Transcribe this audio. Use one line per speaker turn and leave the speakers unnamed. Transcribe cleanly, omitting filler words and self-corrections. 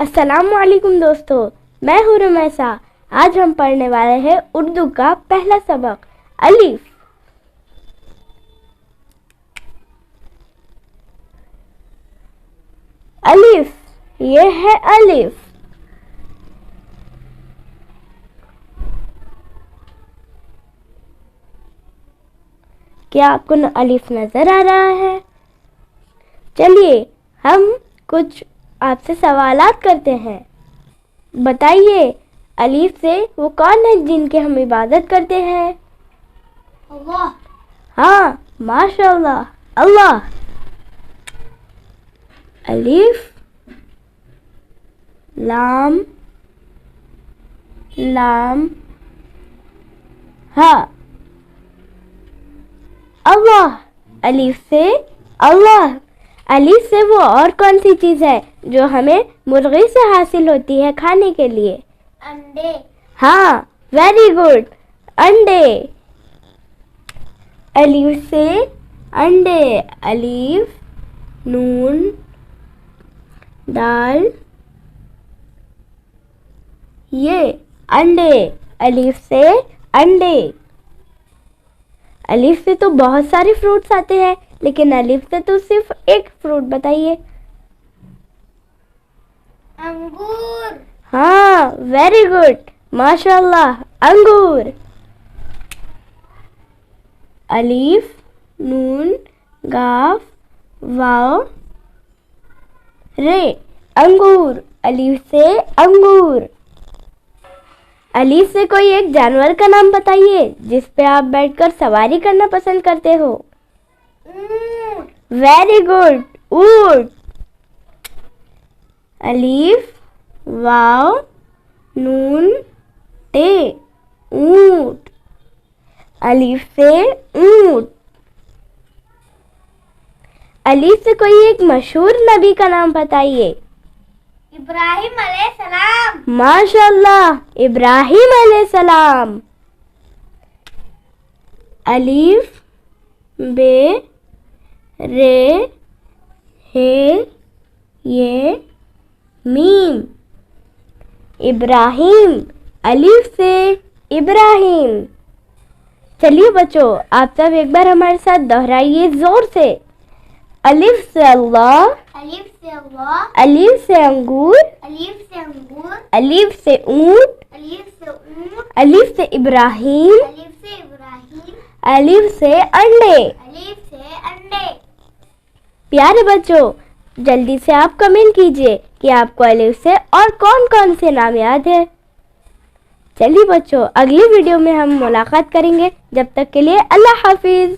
अस्सलामुअलैकुम दोस्तों, मैं हूँ रुमैसा। आज हम पढ़ने वाले हैं उर्दू का पहला सबक अलिफ। अलिफ, ये है अलिफ। क्या आपको अलिफ नजर आ रहा है? चलिए हम कुछ आपसे सवालात करते हैं। बताइए, अलीफ से वो कौन है जिनकी हम इबादत करते हैं?
अल्लाह।
हाँ, माशाअल्लाह, अल्लाह। अलीफ, लाम, लाम, हा, अल्लाह। अलीफ से अल्लाह। अलीफ से वो और कौन सी चीज़ है जो हमें मुर्गी से हासिल होती है खाने के लिए?
अंडे।
हाँ, वेरी गुड, अंडे। अलीफ से अंडे। अलीफ, नून, दाल, ये अंडे। अलीफ से अंडे। अलीफ से तो बहुत सारे फ्रूट्स आते हैं, लेकिन अलीफ से तो सिर्फ एक फ्रूट बताइए।
अंगूर।
हाँ, वेरी गुड, माशाल्लाह, अंगूर। अलीफ, नून, गाफ, वाव, रे, अंगूर। अलीफ से अंगूर। अलीफ से कोई एक जानवर का नाम बताइए जिस पे आप बैठकर सवारी करना पसंद करते हो।
ऊंट।
वेरी गुड, ऊंट। अलीफ, वाव, नून, टे, ऊंट। अलीफ से ऊंट। अलीफ से कोई एक मशहूर नबी का नाम बताइए।
इब्राहिम अलैहिस्सलाम।
माशाल्लाह, इब्राहिम अलैहिस्सलाम। अलीफ, बे, रे, हे, ये, मीम। इब्राहिम। अलीफ से इब्राहिम। चलिए बच्चों, आप सब एक बार हमारे साथ दोहराइए जोर से। अलीफ से अल्लाह।
अलीफ से अल्लाह।
अलीफ से अंगूर।
अलीफ से अंगूर।
अलीफ से ऊंट।
अलीफ से ऊंट।
अलीफ से इब्राहिम।
अलीफ से इब्राहिम।
अलीफ से अंडे।
अलीफ से अंडे।
प्यारे बच्चों, जल्दी से आप कमेंट कीजिए कि आपको अलीफ से और कौन कौन से नाम याद है। चलिए बच्चों, अगली वीडियो में हम मुलाकात करेंगे। जब तक के लिए अल्लाह हाफिज।